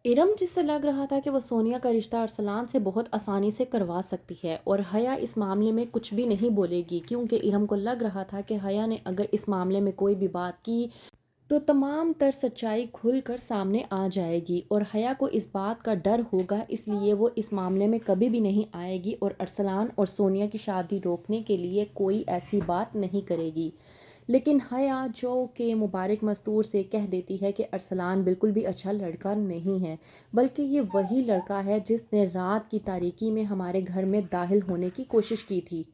इरम जिससे लग रहा था कि वो सोनिया का रिश्ता अरसलान से बहुत आसानी से करवा सकती है और हया इस मामले में कुछ भी नहीं बोलेगी, क्योंकि इरम को लग रहा था कि हया ने अगर इस मामले में कोई भी बात की तो तमाम तर सच्चाई खुलकर सामने आ जाएगी और हया को इस बात का डर होगा, इसलिए वो इस मामले में कभी भी नहीं आएगी और अरसलान और सोनिया की शादी रोकने के लिए कोई ऐसी बात नहीं करेगी। लेकिन हया जो कि मुबारक मस्तूर से कह देती है कि अरसलान बिल्कुल भी अच्छा लड़का नहीं है, बल्कि ये वही लड़का है जिसने रात की तारीकी में हमारे घर में दाखिल होने की कोशिश की थी।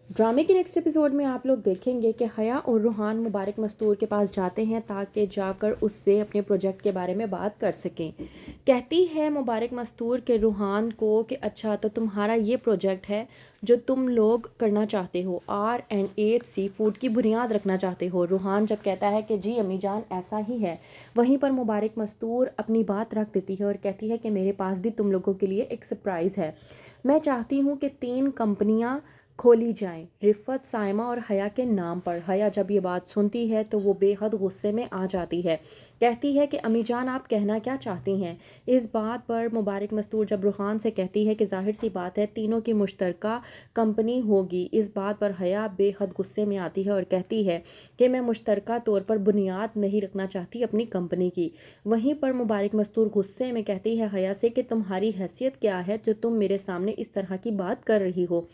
ड्रामे के नेक्स्ट एपिसोड में आप लोग देखेंगे कि हया और रूहान मुबारक मस्तूर के पास जाते हैं ताकि जाकर उससे अपने प्रोजेक्ट के बारे में बात कर सकें। कहती है मुबारक मस्तूर के रूहान को कि अच्छा, तो तुम्हारा ये प्रोजेक्ट है जो तुम लोग करना चाहते हो, R&H सी फूड की बुनियाद रखना चाहते हो। रूहान जब कहता है कि जी अम्मी जान ऐसा ही है, वहीं पर मुबारक मस्तूर अपनी बात रख देती है और कहती है कि मेरे पास भी तुम लोगों के लिए एक सरप्राइज़ है। मैं चाहती हूँ कि 3 कंपनियाँ खोली जाएं, रिफ़त, साइमा और हया के नाम पर। हया जब ये बात सुनती है तो वो बेहद गुस्से में आ जाती है। कहती है कि अम्मी जान आप कहना क्या चाहती हैं। इस बात पर मुबारक मस्तूर जब रूहान से कहती है कि जाहिर सी बात है तीनों की मुश्तरका कंपनी होगी, इस बात पर हया बेहद गुस्से में आती है और कहती है कि मैं मुश्तरका तौर पर बुनियाद नहीं रखना चाहती अपनी कंपनी की। वहीं पर मुबारक मस्तूर गुस्से में कहती है हया से कि तुम्हारी हैसियत क्या है जो तुम मेरे सामने इस तरह की बात कर रही हो।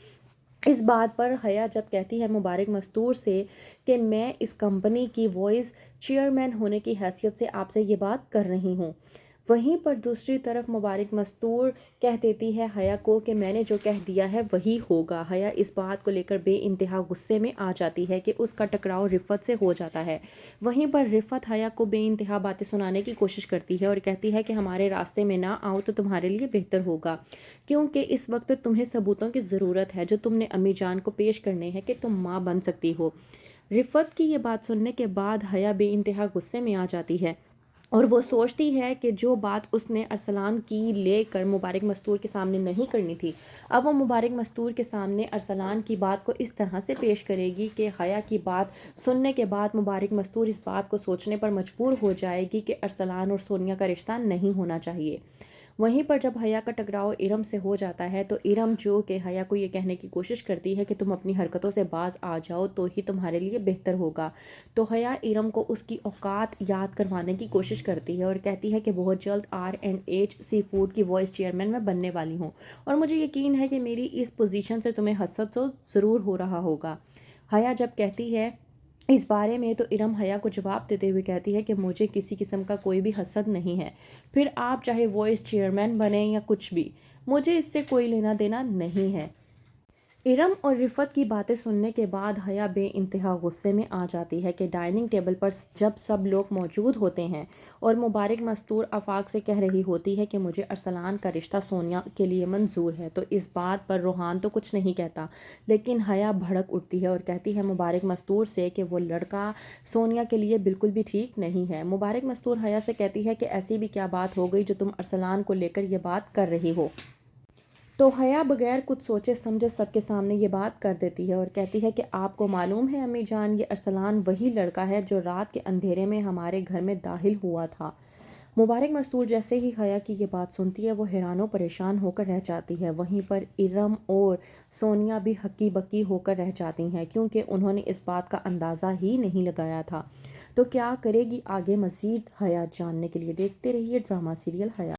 इस बात पर हया जब कहती है मुबारक मस्तूर से कि मैं इस कंपनी की वॉइस चेयरमैन होने की हैसियत से आपसे ये बात कर रही हूँ, वहीं पर दूसरी तरफ मुबारक मस्तूर कह देती है हया को कि मैंने जो कह दिया है वही होगा। हया इस बात को लेकर बेइंतहा गुस्से में आ जाती है कि उसका टकराव रिफ़त से हो जाता है। वहीं पर रिफ़त हया को बेइंतहा बातें सुनाने की कोशिश करती है और कहती है कि हमारे रास्ते में ना आओ तो तुम्हारे लिए बेहतर होगा, क्योंकि इस वक्त तुम्हें सबूतों की ज़रूरत है जो तुमने अम्मी जान को पेश करने हैं कि तुम माँ बन सकती हो। रिफ़त की ये बात सुनने के बाद हया बेइंतहा गुस्से में आ जाती है और वो सोचती है कि जो बात उसने अरसलान की लेकर मुबारक मस्तूर के सामने नहीं करनी थी, अब वो मुबारक मस्तूर के सामने अरसलान की बात को इस तरह से पेश करेगी कि हया की बात सुनने के बाद मुबारक मस्तूर इस बात को सोचने पर मजबूर हो जाएगी कि अरसलान और सोनिया का रिश्ता नहीं होना चाहिए। वहीं पर जब हया का टकराव इरम से हो जाता है तो इरम जो कि हया को ये कहने की कोशिश करती है कि तुम अपनी हरकतों से बाज आ जाओ तो ही तुम्हारे लिए बेहतर होगा, तो हया इरम को उसकी औकात याद करवाने की कोशिश करती है और कहती है कि बहुत जल्द R&H सी फूड की वॉइस चेयरमैन मैं बनने वाली हूँ और मुझे यकीन है कि मेरी इस पोजीशन से तुम्हें हसद तो ज़रूर हो रहा होगा। हया जब कहती है इस बारे में तो इरम हया को जवाब देते हुए कहती है कि मुझे किसी किस्म का कोई भी हसद नहीं है, फिर आप चाहे वॉइस चेयरमैन बने या कुछ भी, मुझे इससे कोई लेना देना नहीं है। इरम और रिफ़त की बातें सुनने के बाद हया बेइंतहा गुस्से में आ जाती है कि डाइनिंग टेबल पर जब सब लोग मौजूद होते हैं और मुबारक मस्तूर आफाक से कह रही होती है कि मुझे अरसलान का रिश्ता सोनिया के लिए मंजूर है, तो इस बात पर रूहान तो कुछ नहीं कहता, लेकिन हया भड़क उठती है और कहती है मुबारक मस्तूर से कि वो लड़का सोनिया के लिए बिल्कुल भी ठीक नहीं है। मुबारक मस्तूर हया से कहती है कि ऐसी भी क्या बात हो गई जो तुम अरसलान को लेकर ये बात कर रही हो, तो हया बगैर कुछ सोचे समझे सबके सामने ये बात कर देती है और कहती है कि आपको मालूम है अम्मी जान, ये अरसलान वही लड़का है जो रात के अंधेरे में हमारे घर में दाखिल हुआ था। मुबारक मस्तूर जैसे ही हया की ये बात सुनती है वो हैरान परेशान होकर रह जाती है। वहीं पर इरम और सोनिया भी हक्की बक्की होकर रह जाती हैं, क्योंकि उन्होंने इस बात का अंदाज़ा ही नहीं लगाया था। तो क्या करेगी आगे मज़ीद हया जानने के लिए देखते रहिए ड्रामा सीरियल हया।